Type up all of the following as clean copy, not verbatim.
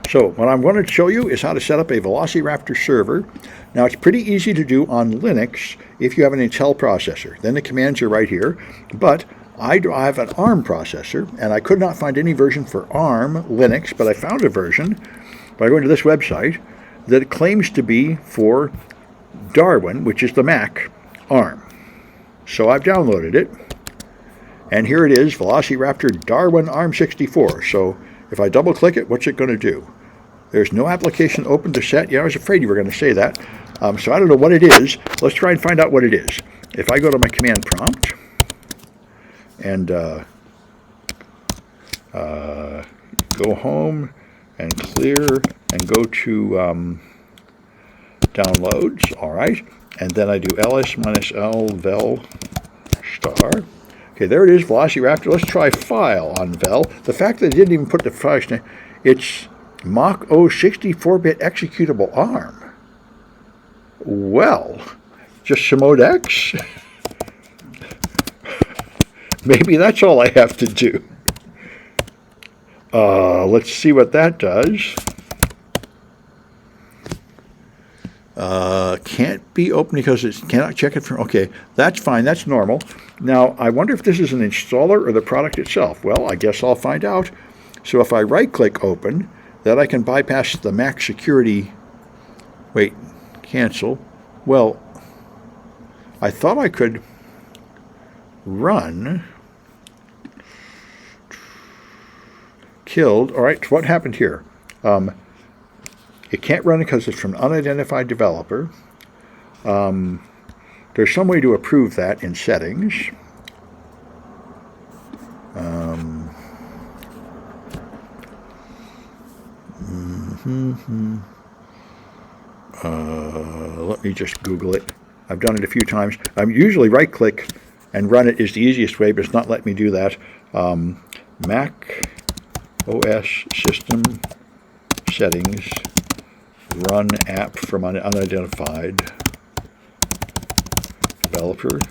So what I'm going to show you is how to set up a Velociraptor server. Now it's pretty easy to do on Linux if you have an Intel processor. Then the commands are right here. But I have an ARM processor, and I could not find any version for ARM Linux, but I found a version by going to this website that claims to be for Darwin, which is the Mac, ARM. So I've downloaded it, and here it is, Velociraptor Darwin ARM64. So if I double click it, what's it going to do? There's no application open to set. Yeah, I was afraid you were going to say that. So I don't know what it is. Let's try and find out what it is. If I go to my command prompt and go home and clear and go to downloads, all right, and then I do ls-l vel star. Okay, there it is, Velociraptor. Let's try file on vel. The fact that it didn't even put the file name, it's Mach 64-bit executable ARM. Well, just Shmode X? Maybe that's all I have to do. Let's see what that does. Can't be open because it cannot check it from... Okay, that's fine. That's normal. Now, I wonder if this is an installer or the product itself. Well, I guess I'll find out. So if I right-click open, that I can bypass the Mac security... Wait, cancel. Well, I thought I could run... Killed. All right, what happened here? It can't run it because it's from an unidentified developer. There's some way to approve that in settings. Let me just Google it. I've done it a few times. I'm usually right-click and run it is the easiest way, but it's not letting me do that. Mac OS system settings. Run app from unidentified developer.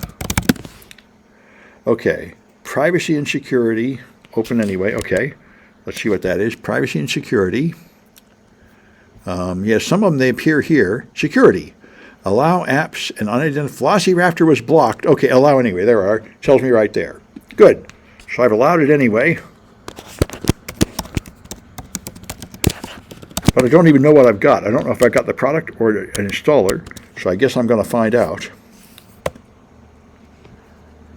Okay, privacy and security, open anyway. Okay, let's see what that is. Privacy and security. Yes, some of them, they appear here. Security. Allow apps and unidentified. Velociraptor was blocked. Okay, allow anyway. There are. Tells me right there. Good. So I've allowed it anyway. But I don't even know what I've got. I don't know if I've got the product or an installer, so I guess I'm going to find out.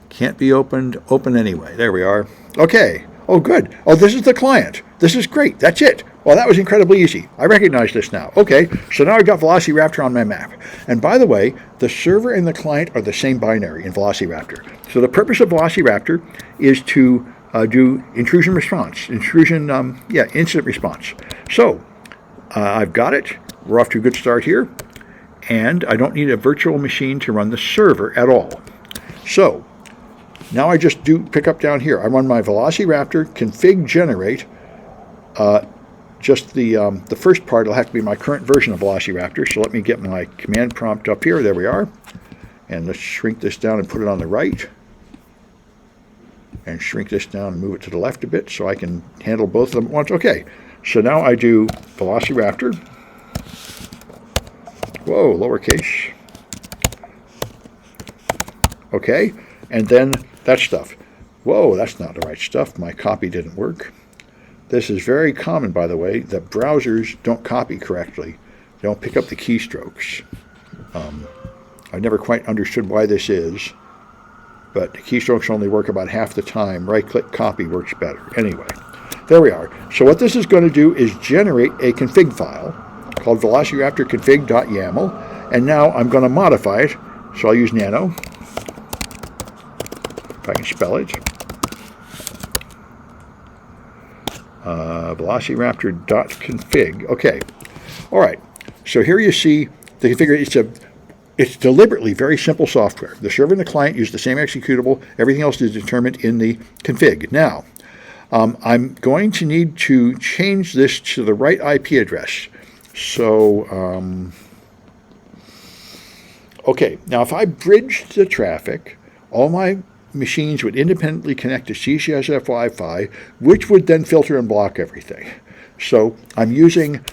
Can't be opened. Open anyway. There we are. Okay. Oh, good. Oh, this is the client. This is great. That's it. Well, that was incredibly easy. I recognize this now. Okay, so now I've got Velociraptor on my Mac. And by the way, the server and the client are the same binary in Velociraptor. So the purpose of Velociraptor is to do intrusion response. Incident response. So I've got it. We're off to a good start here. And I don't need a virtual machine to run the server at all. So now I just do pick up down here. I run my Velociraptor config generate. Just the first part will have to be my current version of Velociraptor. So let me get my command prompt up here. There we are. And let's shrink this down and put it on the right. And shrink this down and move it to the left a bit so I can handle both of them at once. Okay. So now I do Velociraptor. Whoa, lowercase. Okay. And then that stuff. Whoa, that's not the right stuff. My copy didn't work. This is very common, by the way, that browsers don't copy correctly. They don't pick up the keystrokes. I've never quite understood why this is, but the keystrokes only work about half the time. Right-click copy works better. Anyway, there we are. So what this is going to do is generate a config file called velociraptor config.yaml, and now I'm going to modify it. So I'll use nano, if I can spell it. Velociraptor.config. Okay. All right. So here you see the configuration. It's deliberately very simple software. The server and the client use the same executable. Everything else is determined in the config. Now, I'm going to need to change this to the right IP address. So, okay. Now, if I bridge the traffic, all my machines would independently connect to CCSF Wi-Fi, which would then filter and block everything. So I'm using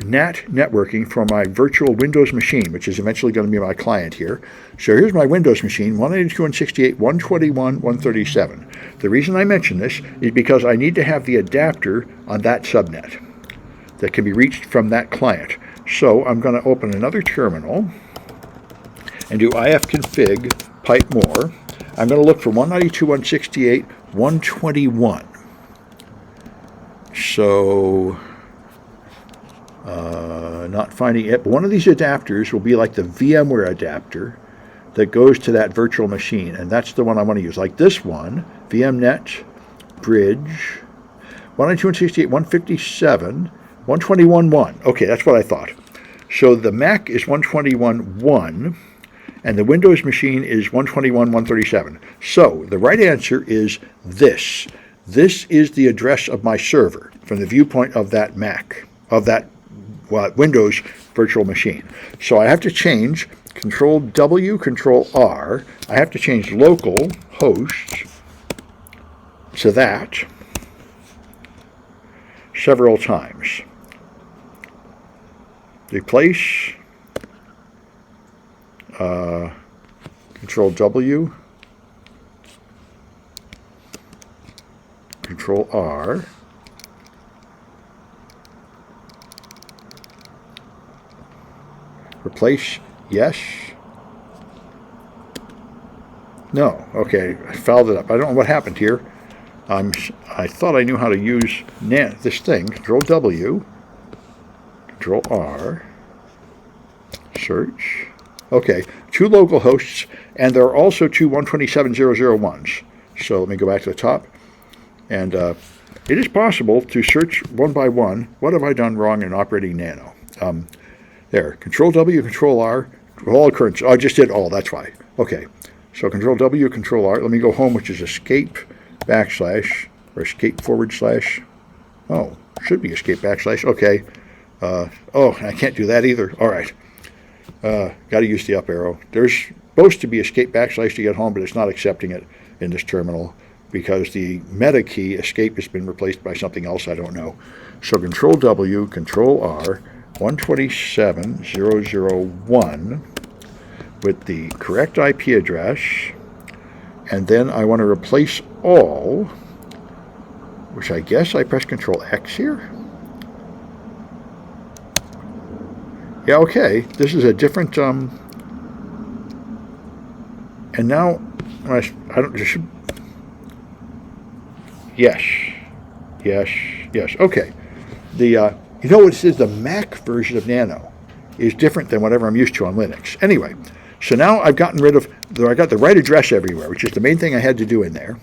NAT networking for my virtual Windows machine, which is eventually going to be my client here. So here's my Windows machine, 192.168, 121, 137. The reason I mention this is because I need to have the adapter on that subnet that can be reached from that client. So I'm going to open another terminal and do ifconfig pipe more. I'm going to look for 192.168, 121. So not finding it, but one of these adapters will be like the VMware adapter that goes to that virtual machine, and that's the one I want to use. Like this one, VMnet bridge 192.168, 157, 121.1. Okay, that's what I thought. So the Mac is 121.1, and the Windows machine is 121.137. So the right answer is this. This is the address of my server from the viewpoint of that Mac, of that Windows virtual machine. So I have to change Control W, Control R. I have to change local host to that several times. Replace Control W, Control R. Replace, yes. No, okay, I fouled it up. I don't know what happened here. I thought I knew how to use this thing. Control W, Control R, search. Okay, 2 local hosts, and there are also 2 127.0.0.1s. So let me go back to the top. And it is possible to search one by one. What have I done wrong in operating Nano? There, Control W, Control R, all occurrence. Oh, I just did all, that's why. Okay, so Control W, Control R. Let me go home, which is escape backslash, or escape forward slash. Oh, should be escape backslash. Okay. Oh, I can't do that either. All right. Got to use the up arrow. There's supposed to be escape backslash to get home, but it's not accepting it in this terminal because the meta key escape has been replaced by something else I don't know. So Control W, Control R, 127.0.0.1 with the correct IP address, and then I want to replace all, which I guess I press Control X here. Yeah, okay, this is a different, and now, I don't, just, yes, okay. The, you know what this is, the Mac version of Nano is different than whatever I'm used to on Linux. Anyway, so now I've gotten rid of, I got the right address everywhere, which is the main thing I had to do in there.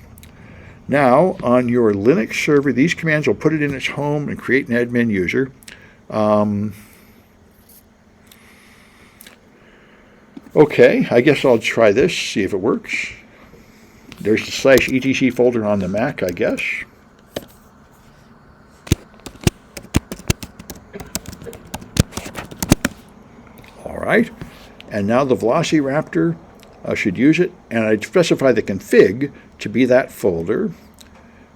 Now, on your Linux server, these commands will put it in its home and create an admin user. Okay, I guess I'll try this, see if it works. There's the /etc folder on the Mac, I guess. All right, and now the Velociraptor should use it, and I specify the config to be that folder.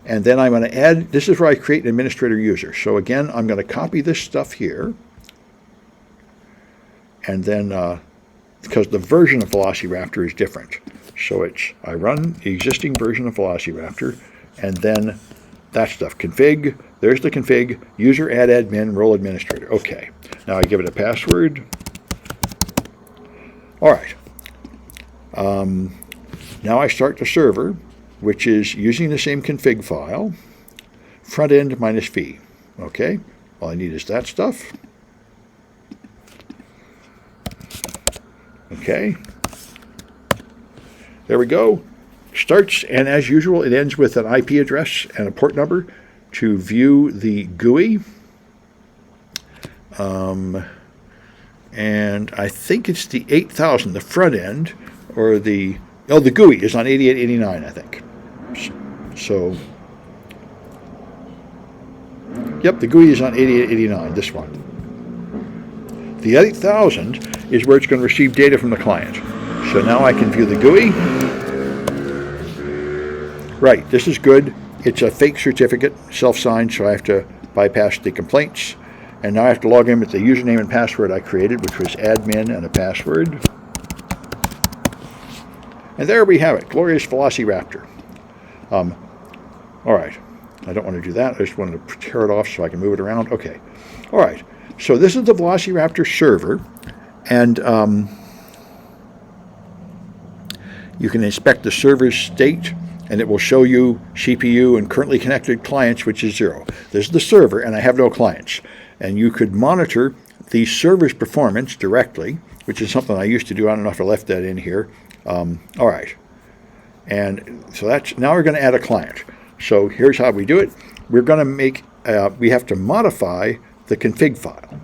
And then I'm going to add, this is where I create an administrator user. So again, I'm going to copy this stuff here. And then, because the version of Velociraptor is different. So I run the existing version of Velociraptor, and then that stuff. Config, there's the config, user add admin, role administrator. Okay, now I give it a password. All right. Now I start the server, which is using the same config file, front end minus v. Okay, all I need is that stuff. Okay, there we go. Starts, and as usual, it ends with an IP address and a port number to view the GUI. And I think it's the 8000, the front end, or the GUI is on 8889, I think. So, yep, the GUI is on 8889, this one. The 8000 is where it's going to receive data from the client. So now I can view the GUI. Right, this is good. it's a fake certificate, self-signed, so I have to bypass the complaints. And now I have to log in with the username and password I created, which was admin and a password. And there we have it, glorious Velociraptor. All right, I don't want to do that. I just wanted to tear it off so I can move it around. Okay, all right. So this is the Velociraptor server, and you can inspect the server's state, and it will show you CPU and currently connected clients, which is 0. This is the server, and I have no clients. And you could monitor the server's performance directly, which is something I used to do. I don't know if I left that in here. All right. And so that's, now we're going to add a client. So here's how we do it. We're going to make, we have to modify the config file.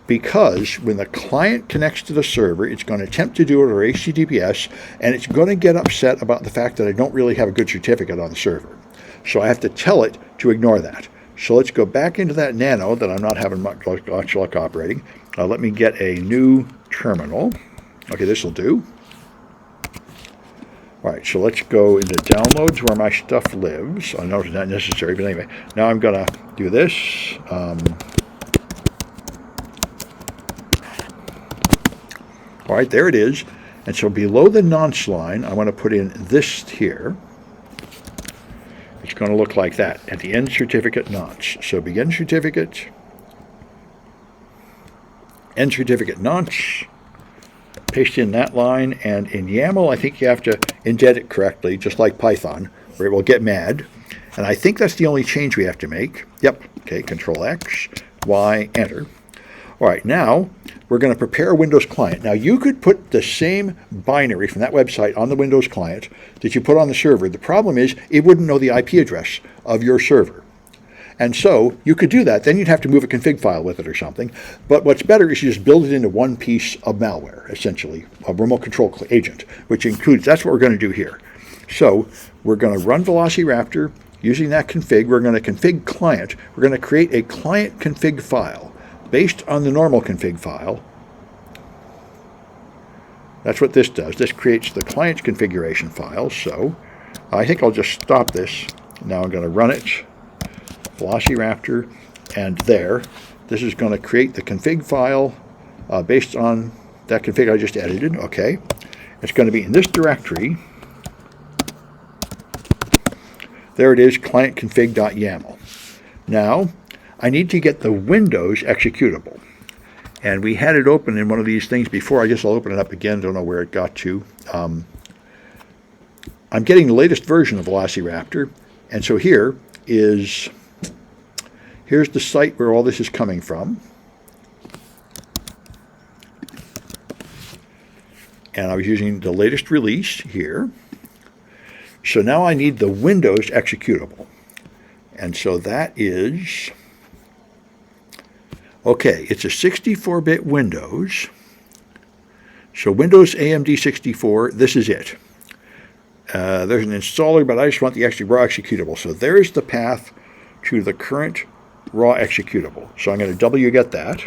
Because when the client connects to the server, it's going to attempt to do it over HTTPS, and it's going to get upset about the fact that I don't really have a good certificate on the server. So I have to tell it to ignore that. So let's go back into that Nano that I'm not having much luck operating. Let me get a new terminal. Okay, this will do. All right, so let's go into downloads where my stuff lives. I know it's not necessary, but anyway. Now I'm going to do this. All right, there it is. And so below the nonce line, I want to put in this here. It's going to look like that at the end certificate nonce. So begin certificate, end certificate nonce, paste in that line, and in YAML, I think you have to indent it correctly, just like Python, or it will get mad. And I think that's the only change we have to make. Yep, okay, Control X, Y, Enter. All right, now we're going to prepare a Windows client. Now you could put the same binary from that website on the Windows client that you put on the server. The problem is it wouldn't know the IP address of your server. And so you could do that. Then you'd have to move a config file with it or something. But what's better is you just build it into one piece of malware, essentially, a remote control agent, which includes, that's what we're going to do here. So we're going to run Velociraptor using that config. We're going to config client. We're going to create a client config file based on the normal config file. That's what this does. This creates the client's configuration file. So I think I'll just stop this. Now I'm going to run it, Velociraptor, and there. This is going to create the config file based on that config I just edited. Okay. It's going to be in this directory. There it is, clientconfig.yaml. Now, I need to get the Windows executable. And we had it open in one of these things before. I guess I'll open it up again. Don't know where it got to. I'm getting the latest version of Velociraptor. And so here's the site where all this is coming from. And I was using the latest release here. So now I need the Windows executable. And so that is... Okay, it's a 64-bit Windows. So Windows AMD 64, this is it. There's an installer, but I just want the actually raw executable. So there's the path to the current raw executable. So I'm going to wget that.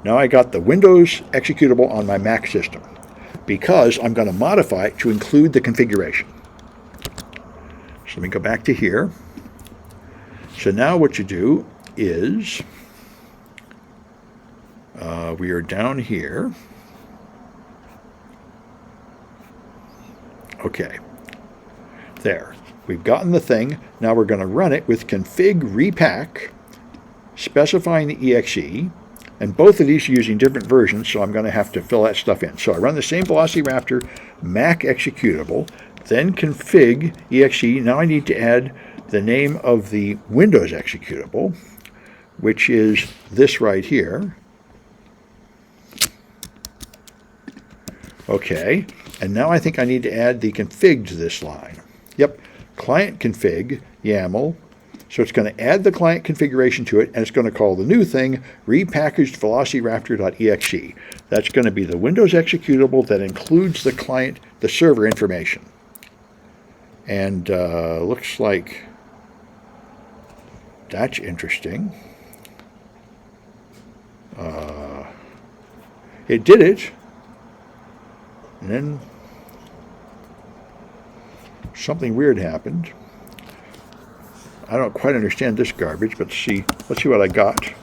Now I got the Windows executable on my Mac system because I'm going to modify it to include the configuration. So let me go back to here. So now what you do is we are down here. Okay, there. We've gotten the thing. Now we're going to run it with config repack, specifying the exe, and both of these are using different versions, so I'm going to have to fill that stuff in. So I run the same Velociraptor Mac executable, then config exe. Now I need to add the name of the Windows executable, which is this right here. Okay, and now I think I need to add the config to this line. Yep, client config, YAML. So it's going to add the client configuration to it, and it's going to call the new thing repackaged velociraptor.exe. That's going to be the Windows executable that includes the client, the server information. And looks like that's interesting. It did it. And then, something weird happened. I don't quite understand this garbage, but let's see what I got.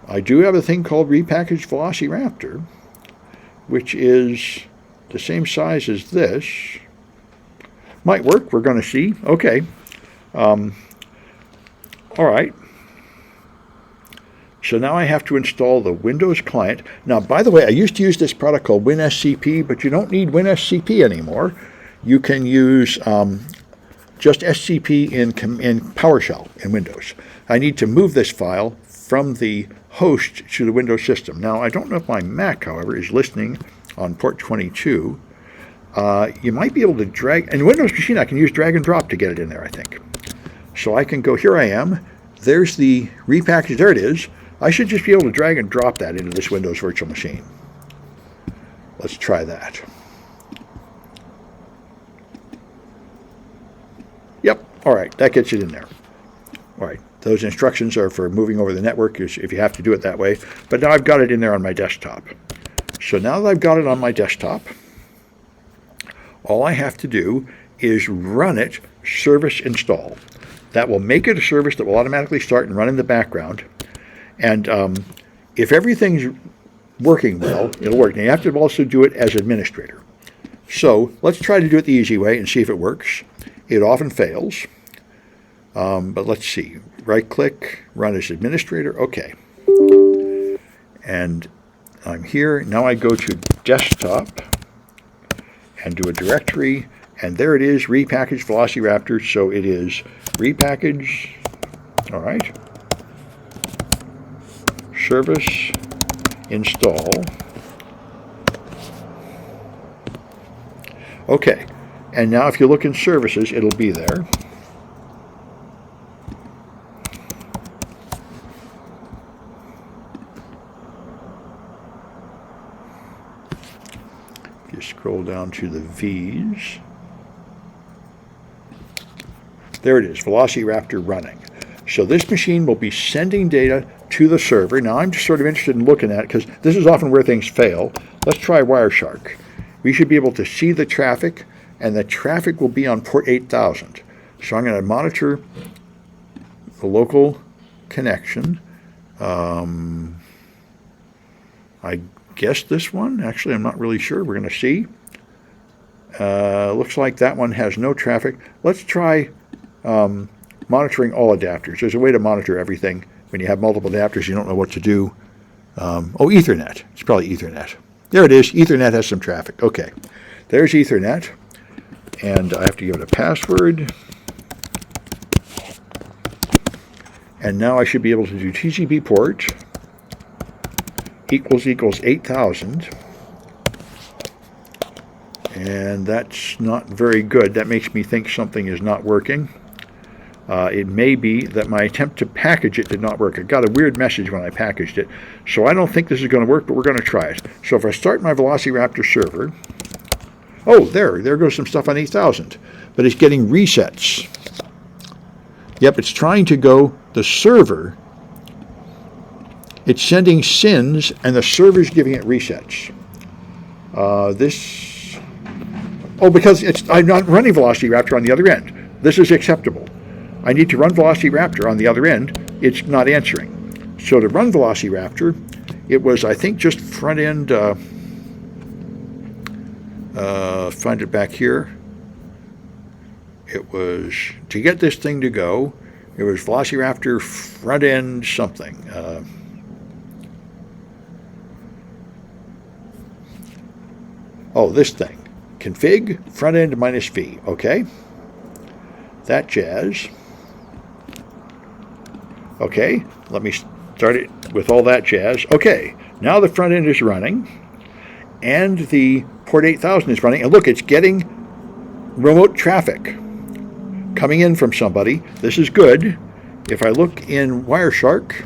I do have a thing called repackaged Velociraptor, which is the same size as this. Might work, we're going to see. Okay. All right. So now I have to install the Windows client. Now, by the way, I used to use this product called WinSCP, but you don't need WinSCP anymore. You can use just SCP in PowerShell in Windows. I need to move this file from the host to the Windows system. Now, I don't know if my Mac, however, is listening on port 22. You might be able to drag, in Windows machine, I can use drag and drop to get it in there, I think. So I can go, here I am. There's the repackage, there it is. I should just be able to drag and drop that into this Windows virtual machine. Let's try that. Yep, all right, that gets it in there. All right, those instructions are for moving over the network if you have to do it that way. But now I've got it in there on my desktop. So now that I've got it on my desktop, all I have to do is run it service install. That will make it a service that will automatically start and run in the background. And if everything's working well, it'll work. Now you have to also do it as administrator. So let's try to do it the easy way and see if it works. It often fails. But let's see. Right click, run as administrator. Okay. And I'm here. Now I go to desktop and do a directory. And there it is, repackaged Velociraptor. So it is repackage. All right. Service install. Okay, and now if you look in services, it'll be there. If you scroll down to the V's, there it is, Velociraptor running. So this machine will be sending data to the server. Now I'm just sort of interested in looking at it because this is often where things fail. Let's try Wireshark. We should be able to see the traffic, and the traffic will be on port 8000. So I'm going to monitor the local connection. I guess this one. Actually, I'm not really sure. We're going to see. Looks like that one has no traffic. Let's try monitoring all adapters. There's a way to monitor everything. When you have multiple adapters, you don't know what to do. Ethernet. It's probably Ethernet. There it is. Ethernet has some traffic. Okay. There's Ethernet. And I have to give it a password. And now I should be able to do TCP port equals 8000. And that's not very good. That makes me think something is not working. It may be that my attempt to package it did not work. I got a weird message when I packaged it. So I don't think this is going to work, but we're going to try it. So if I start my Velociraptor server, oh, there goes some stuff on 8000. But it's getting resets. Yep, it's trying to go, the server, it's sending SYNs, and the server's giving it resets. Because I'm not running Velociraptor on the other end. This is acceptable. I need to run Velociraptor on the other end. It's not answering. So to run Velociraptor, it was, I think, just front end, find it back here. It was, to get this thing to go, it was Velociraptor front end something. This thing. Config front end -v. Okay. That jazz. Okay, let me start it with all that jazz. Okay, now the front end is running, and the port 8000 is running. And look, it's getting remote traffic coming in from somebody. This is good. If I look in Wireshark,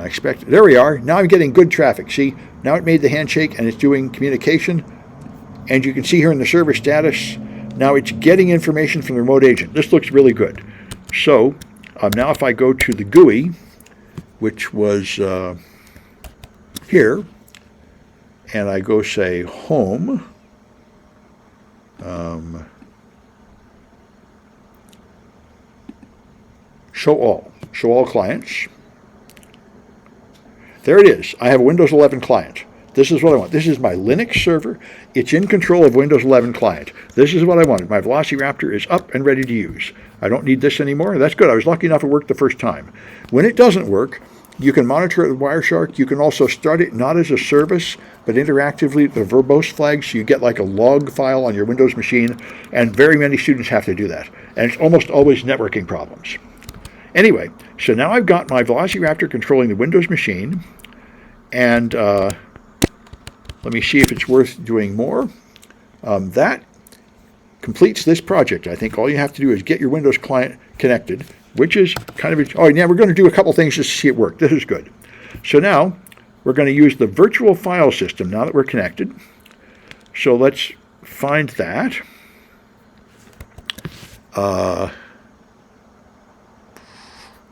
I expect, there we are. Now I'm getting good traffic. See, now it made the handshake and it's doing communication. And you can see here in the server status, now it's getting information from the remote agent. This looks really good. So now if I go to the GUI, which was here, and I go say home, show all clients. There it is. I have a Windows 11 client. This is what I want. This is my Linux server. It's in control of Windows 11 client. This is what I wanted. My Velociraptor is up and ready to use. I don't need this anymore. That's good. I was lucky enough it worked the first time. When it doesn't work, you can monitor it with Wireshark. You can also start it not as a service, but interactively, the verbose flag, so you get like a log file on your Windows machine, and very many students have to do that. And it's almost always networking problems. Anyway, so now I've got my Velociraptor controlling the Windows machine, and let me see if it's worth doing more. That completes this project. I think all you have to do is get your Windows client connected, which is kind of, oh, yeah, we're going to do a couple things just to see it work. This is good. So now we're going to use the virtual file system now that we're connected. So let's find that.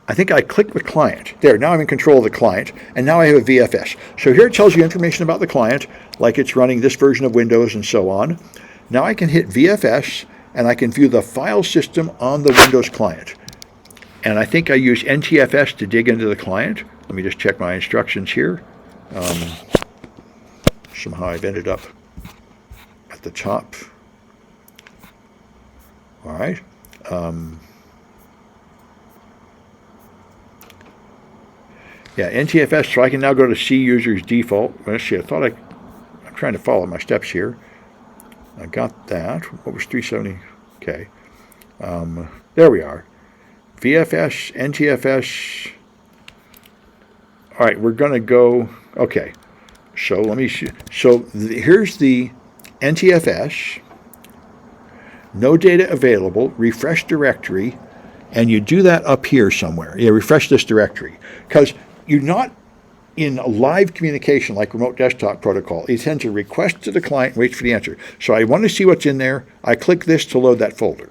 I think I click the client. There, now I'm in control of the client, and now I have a VFS. So here it tells you information about the client, like it's running this version of Windows and so on. Now I can hit VFS, and I can view the file system on the Windows client. And I think I use NTFS to dig into the client. Let me just check my instructions here. Somehow I've ended up at the top. All right. Yeah, NTFS, so I can now go to C user's default. Let's see, I'm trying to follow my steps here. I got that. What was 370? Okay. There we are. VFS, NTFS. All right, we're going to go, okay. So let me see. So here's the NTFS. No data available, refresh directory, and you do that up here somewhere. Yeah, refresh this directory. Because you're not in a live communication like remote desktop protocol. It sends a request to the client and waits for the answer. So I want to see what's in there. I click this to load that folder.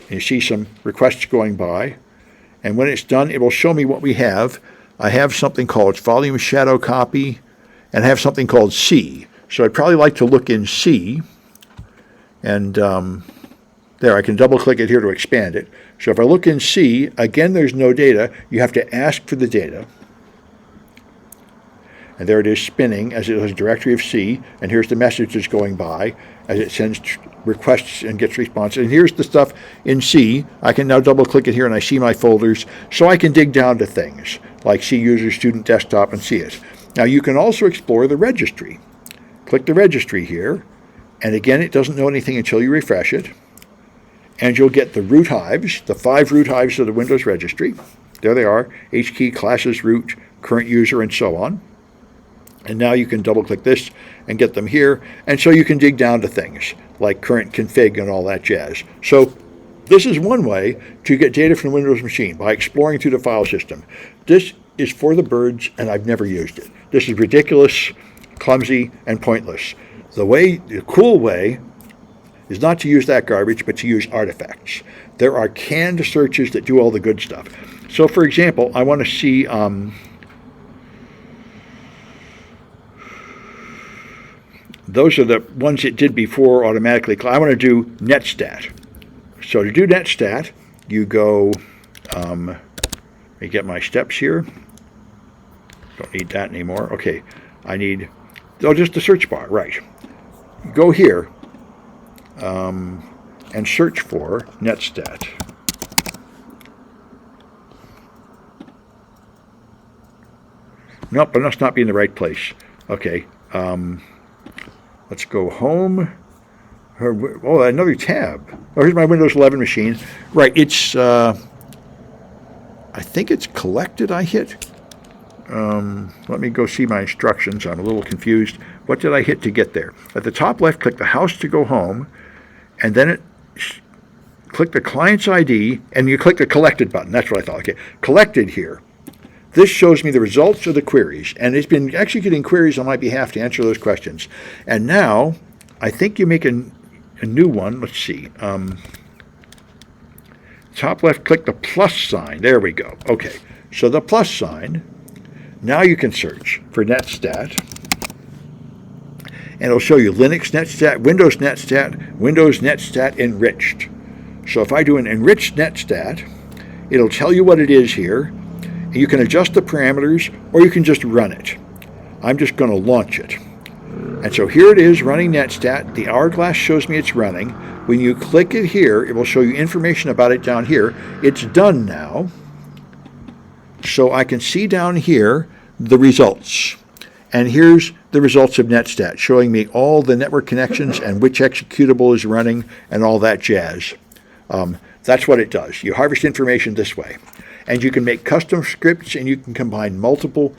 And you see some requests going by. And when it's done, it will show me what we have. I have something called volume shadow copy, and I have something called C. So I'd probably like to look in C. And there, I can double click it here to expand it. So if I look in C, again, there's no data. You have to ask for the data. And there it is spinning as it has a directory of C. And here's the message that's going by as it sends requests and gets responses. And here's the stuff in C. I can now double click it here and I see my folders. So I can dig down to things like C user, student, desktop, and see it. Now you can also explore the registry. Click the registry here. And again, it doesn't know anything until you refresh it. And you'll get the root hives, the 5 root hives of the Windows registry. There they are, HKey, classes, root, current user, and so on. And now you can double click this and get them here. And so you can dig down to things like current config and all that jazz. So this is one way to get data from the Windows machine, by exploring through the file system. This is for the birds, and I've never used it. This is ridiculous, clumsy, and pointless. The cool way is not to use that garbage, but to use artifacts. There are canned searches that do all the good stuff. So, for example, I want to see those are the ones it did before automatically. I want to do netstat. So to do netstat, you go, let me get my steps here. Don't need that anymore. Okay, I need, just the search bar, right. Go here and search for netstat. Nope, but must not be in the right place. Okay, let's go home. Oh, another tab. Oh, here's my Windows 11 machine. Right, it's, I think it's collected I hit. Let me go see my instructions. I'm a little confused. What did I hit to get there? At the top left, click the house to go home, and then click the client's ID, and you click the collected button. That's what I thought. Okay, collected here. This shows me the results of the queries, and it's been executing queries on my behalf to answer those questions. And now, I think you make a new one. Let's see. Top left, click the plus sign. There we go. Okay. So the plus sign, now you can search for netstat, and it'll show you Linux netstat, Windows netstat enriched. So if I do an enriched netstat, it'll tell you what it is here. You can adjust the parameters, or you can just run it. I'm just going to launch it. And so here it is running netstat. The hourglass shows me it's running. When you click it here, it will show you information about it down here. It's done now. So I can see down here the results. And here's the results of netstat, showing me all the network connections and which executable is running and all that jazz. That's what it does. You harvest information this way. And you can make custom scripts, and you can combine multiple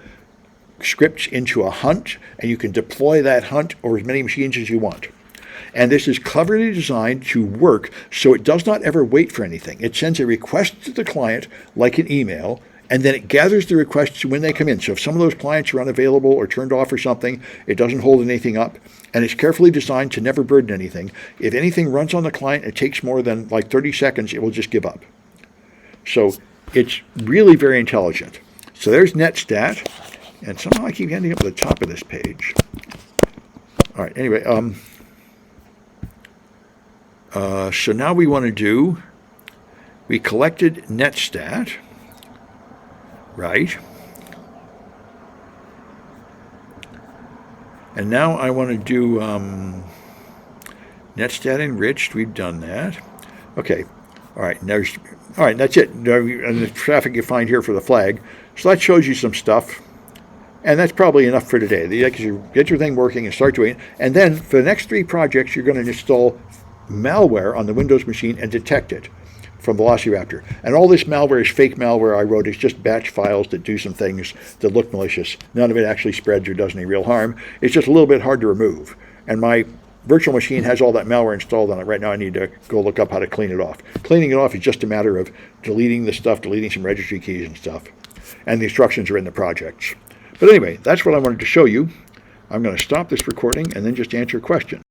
scripts into a hunt, and you can deploy that hunt over as many machines as you want. And this is cleverly designed to work so it does not ever wait for anything. It sends a request to the client like an email, and then it gathers the requests when they come in. So if some of those clients are unavailable or turned off or something, it doesn't hold anything up. And it's carefully designed to never burden anything. If anything runs on the client, it takes more than like 30 seconds, it will just give up. So it's really very intelligent. So there's netstat. And somehow I keep ending up at the top of this page. All right, anyway. So now we want to do, we collected netstat. Right. And now I want to do netstat enriched. We've done that. Okay. All right. All right. That's it. And the traffic you find here for the flag. So that shows you some stuff. And that's probably enough for today. You get your thing working and start doing it. And then for the next 3 projects, you're going to install malware on the Windows machine and detect it from Velociraptor. And all this malware is fake malware I wrote. It's just batch files that do some things that look malicious. None of it actually spreads or does any real harm. It's just a little bit hard to remove. And my virtual machine has all that malware installed on it. Right now I need to go look up how to clean it off. Cleaning it off is just a matter of deleting the stuff, deleting some registry keys and stuff. And the instructions are in the projects. But anyway, that's what I wanted to show you. I'm going to stop this recording and then just answer questions.